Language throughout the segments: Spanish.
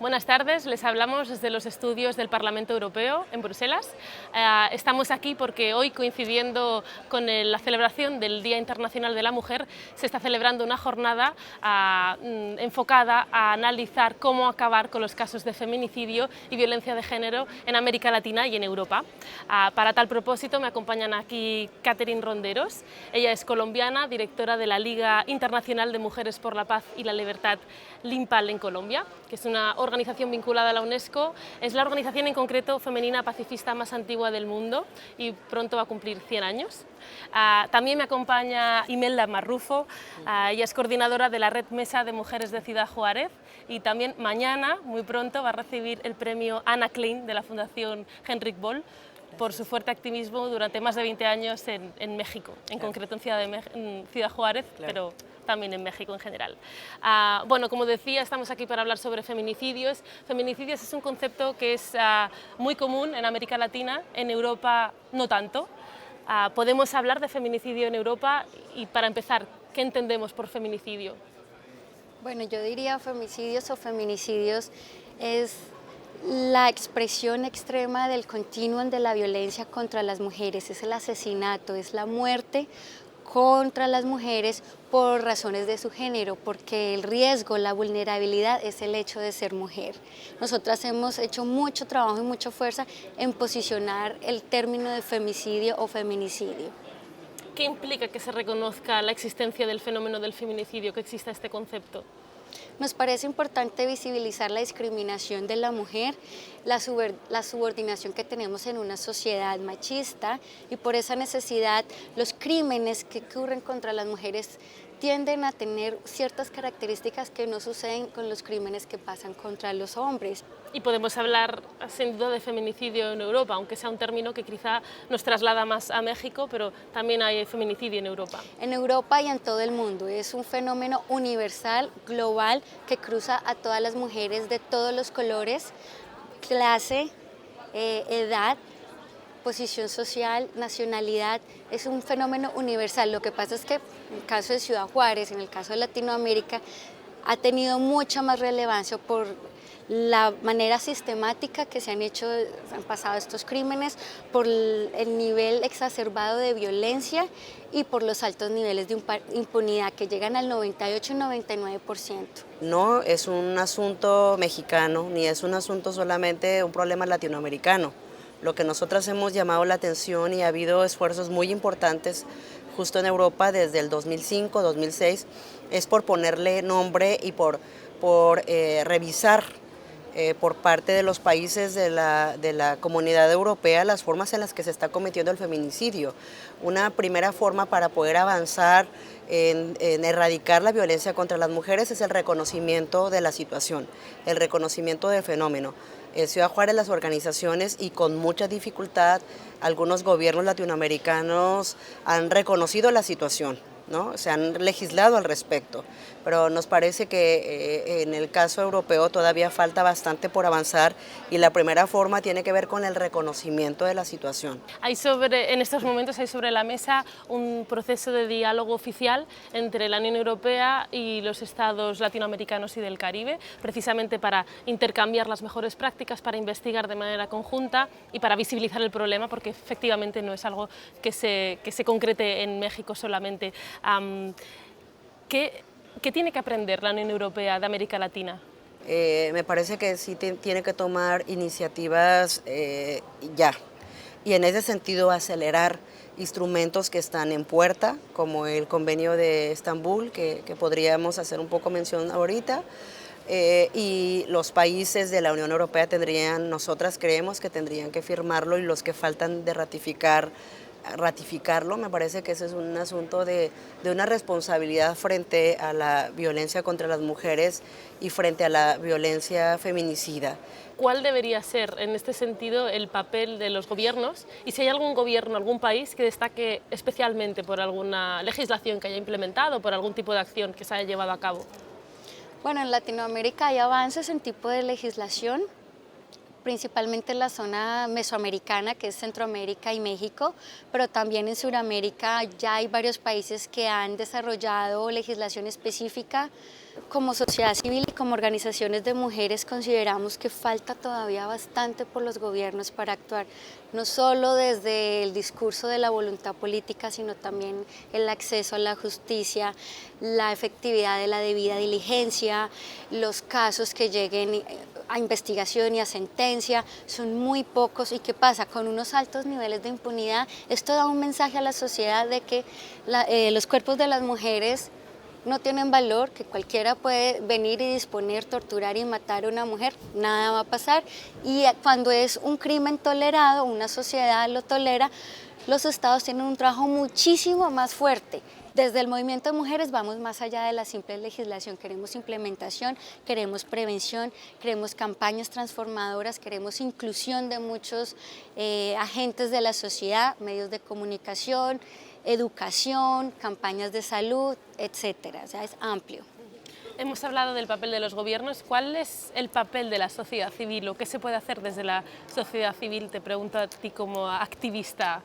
Buenas tardes, les hablamos desde los estudios del Parlamento Europeo en Bruselas. Estamos aquí porque hoy, coincidiendo con la celebración del Día Internacional de la Mujer, se está celebrando una jornada enfocada a analizar cómo acabar con los casos de feminicidio y violencia de género en América Latina y en Europa. Para tal propósito me acompañan aquí Catherine Ronderos. Ella es colombiana, directora de la Liga Internacional de Mujeres por la Paz y la Libertad, LIMPAL en Colombia, que es una organización vinculada a la UNESCO. Es la organización en concreto femenina pacifista más antigua del mundo y pronto va a cumplir 100 años. También me acompaña Imelda Marrufo, ella es coordinadora de la Red Mesa de Mujeres de Ciudad Juárez y también mañana, muy pronto, va a recibir el premio Anna Klein de la Fundación Henrik Böll por su fuerte activismo durante más de 20 años en México, en concreto en Ciudad Juárez, pero también en México en general. Bueno, como decía, estamos aquí para hablar sobre feminicidios. Feminicidios es un concepto que es muy común en América Latina, en Europa no tanto. Podemos hablar de feminicidio en Europa y, para empezar, ¿qué entendemos por feminicidio? Bueno, yo diría femicidios o feminicidios es la expresión extrema del continuum de la violencia contra las mujeres, es el asesinato, es la muerte contra las mujeres por razones de su género, porque el riesgo, la vulnerabilidad es el hecho de ser mujer. Nosotras hemos hecho mucho trabajo y mucha fuerza en posicionar el término de femicidio o feminicidio. ¿Qué implica que se reconozca la existencia del fenómeno del feminicidio, que exista este concepto? Nos parece importante visibilizar la discriminación de la mujer, la subordinación que tenemos en una sociedad machista y por esa necesidad los crímenes que ocurren contra las mujeres tienden a tener ciertas características que no suceden con los crímenes que pasan contra los hombres. Y podemos hablar sin duda de feminicidio en Europa, aunque sea un término que quizá nos traslada más a México, pero también hay feminicidio en Europa. En Europa y en todo el mundo, es un fenómeno universal, global, que cruza a todas las mujeres de todos los colores, clase, edad, posición social, nacionalidad, es un fenómeno universal. Lo que pasa es que en el caso de Ciudad Juárez, en el caso de Latinoamérica, ha tenido mucha más relevancia por la manera sistemática que han pasado estos crímenes, por el nivel exacerbado de violencia y por los altos niveles de impunidad que llegan al 98 y 99%. No es un asunto mexicano, ni es un asunto solamente un problema latinoamericano. Lo que nosotras hemos llamado la atención y ha habido esfuerzos muy importantes justo en Europa desde el 2005, 2006, es por ponerle nombre y por revisar por parte de los países de la Comunidad Europea las formas en las que se está cometiendo el feminicidio. Una primera forma para poder avanzar en erradicar la violencia contra las mujeres es el reconocimiento de la situación, el reconocimiento del fenómeno. En Ciudad Juárez las organizaciones y con mucha dificultad algunos gobiernos latinoamericanos han reconocido la situación, ¿no? Se han legislado al respecto, pero nos parece que en el caso europeo todavía falta bastante por avanzar y la primera forma tiene que ver con el reconocimiento de la situación. En estos momentos hay sobre la mesa un proceso de diálogo oficial entre la Unión Europea y los estados latinoamericanos y del Caribe, precisamente para intercambiar las mejores prácticas, para investigar de manera conjunta y para visibilizar el problema, porque efectivamente no es algo que se concrete en México solamente. ¿Qué tiene que aprender la Unión Europea de América Latina? Me parece que sí tiene que tomar iniciativas ya, y en ese sentido acelerar instrumentos que están en puerta, como el convenio de Estambul, que podríamos hacer un poco mención ahorita, y los países de la Unión Europea nosotras creemos que tendrían que firmarlo, y los que faltan de ratificarlo. Me parece que ese es un asunto de una responsabilidad frente a la violencia contra las mujeres y frente a la violencia feminicida. ¿Cuál debería ser en este sentido el papel de los gobiernos y si hay algún gobierno, algún país que destaque especialmente por alguna legislación que haya implementado, por algún tipo de acción que se haya llevado a cabo? Bueno, en Latinoamérica hay avances en tipo de legislación, principalmente en la zona mesoamericana, que es Centroamérica y México, pero también en Sudamérica ya hay varios países que han desarrollado legislación específica. Como sociedad civil y como organizaciones de mujeres consideramos que falta todavía bastante por los gobiernos para actuar, no solo desde el discurso de la voluntad política, sino también el acceso a la justicia, la efectividad de la debida diligencia, los casos que lleguen a investigación y a sentencia son muy pocos. ¿Y qué pasa? Con unos altos niveles de impunidad, esto da un mensaje a la sociedad de que los cuerpos de las mujeres no tienen valor, que cualquiera puede venir y disponer, torturar y matar a una mujer, nada va a pasar. Y cuando es un crimen tolerado, una sociedad lo tolera, los estados tienen un trabajo muchísimo más fuerte. Desde el movimiento de mujeres vamos más allá de la simple legislación, queremos implementación, queremos prevención, queremos campañas transformadoras, queremos inclusión de muchos agentes de la sociedad, medios de comunicación, educación, campañas de salud, etcétera. O sea, es amplio. Hemos hablado del papel de los gobiernos. ¿Cuál es el papel de la sociedad civil o qué se puede hacer desde la sociedad civil? Te pregunto a ti como activista.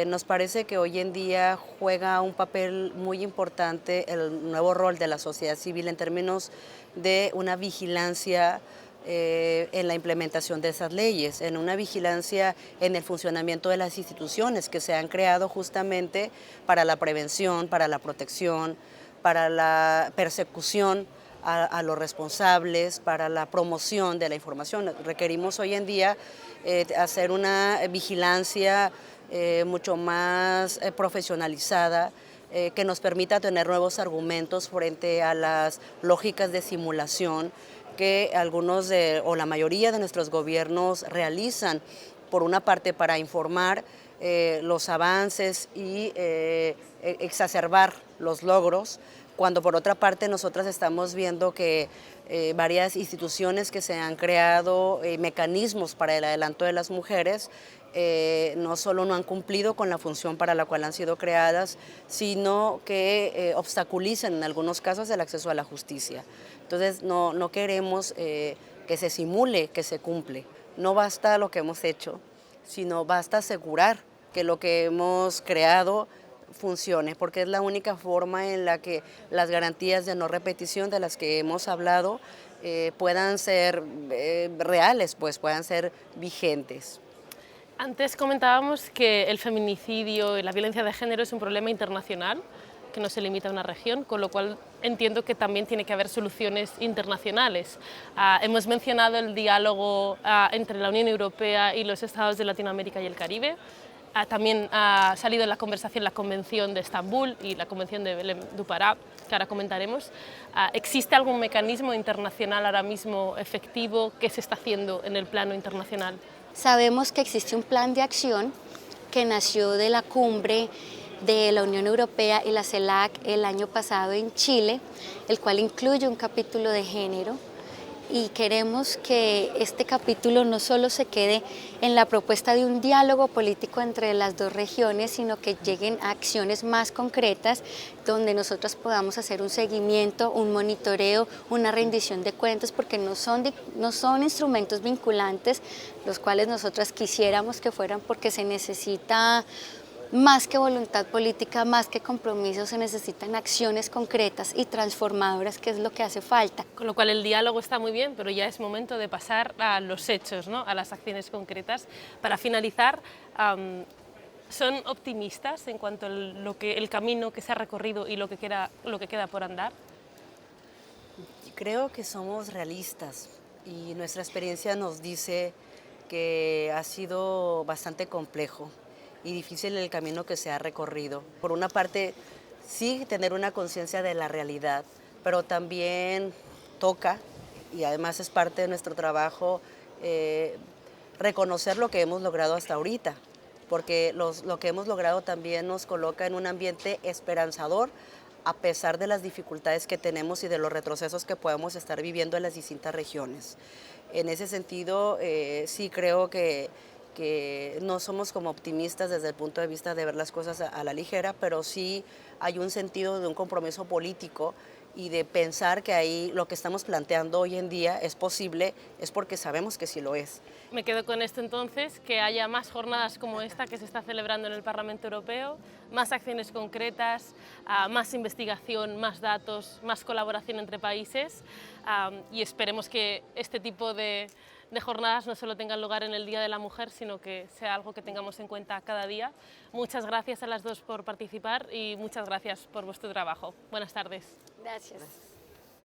Nos parece que hoy en día juega un papel muy importante el nuevo rol de la sociedad civil en términos de una vigilancia en la implementación de esas leyes, en una vigilancia en el funcionamiento de las instituciones que se han creado justamente para la prevención, para la protección, para la persecución a los responsables, para la promoción de la información. Requerimos hoy en día hacer una vigilancia mucho más profesionalizada, que nos permita tener nuevos argumentos frente a las lógicas de simulación que algunos o la mayoría de nuestros gobiernos realizan, por una parte para informar los avances y exacerbar los logros, cuando por otra parte nosotras estamos viendo que varias instituciones que se han creado, mecanismos para el adelanto de las mujeres, no solo no han cumplido con la función para la cual han sido creadas, sino que obstaculizan en algunos casos el acceso a la justicia. Entonces no queremos que se simule que se cumple. No basta lo que hemos hecho, sino basta asegurar que lo que hemos creado funcione, porque es la única forma en la que las garantías de no repetición de las que hemos hablado puedan ser reales, pues puedan ser vigentes. Antes comentábamos que el feminicidio y la violencia de género es un problema internacional, que no se limita a una región, con lo cual entiendo que también tiene que haber soluciones internacionales. Hemos mencionado el diálogo entre la Unión Europea y los estados de Latinoamérica y el Caribe. También ha salido en la conversación la Convención de Estambul y la Convención de Belém do Pará, que ahora comentaremos. ¿Existe algún mecanismo internacional ahora mismo efectivo que se está haciendo en el plano internacional? Sabemos que existe un plan de acción que nació de la cumbre de la Unión Europea y la CELAC el año pasado en Chile, el cual incluye un capítulo de género, y queremos que este capítulo no solo se quede en la propuesta de un diálogo político entre las dos regiones, sino que lleguen a acciones más concretas donde nosotros podamos hacer un seguimiento, un monitoreo, una rendición de cuentas, porque no son instrumentos vinculantes, los cuales nosotras quisiéramos que fueran, porque se necesita más que voluntad política, más que compromiso, se necesitan acciones concretas y transformadoras, que es lo que hace falta. Con lo cual el diálogo está muy bien, pero ya es momento de pasar a los hechos, ¿no? A las acciones concretas. Para finalizar, ¿son optimistas en cuanto a el camino que se ha recorrido y lo que queda por andar? Creo que somos realistas y nuestra experiencia nos dice que ha sido bastante complejo y difícil el camino que se ha recorrido. Por una parte, sí tener una conciencia de la realidad, pero también toca, y además es parte de nuestro trabajo, reconocer lo que hemos logrado hasta ahorita, porque lo que hemos logrado también nos coloca en un ambiente esperanzador, a pesar de las dificultades que tenemos y de los retrocesos que podemos estar viviendo en las distintas regiones. En ese sentido, sí creo que no somos como optimistas desde el punto de vista de ver las cosas a la ligera, pero sí hay un sentido de un compromiso político y de pensar que ahí lo que estamos planteando hoy en día es posible, es porque sabemos que sí lo es. Me quedo con esto entonces, que haya más jornadas como esta que se está celebrando en el Parlamento Europeo, más acciones concretas, más investigación, más datos, más colaboración entre países y esperemos que este tipo de jornadas no solo tengan lugar en el Día de la Mujer, sino que sea algo que tengamos en cuenta cada día. Muchas gracias a las dos por participar y muchas gracias por vuestro trabajo. Buenas tardes. Gracias.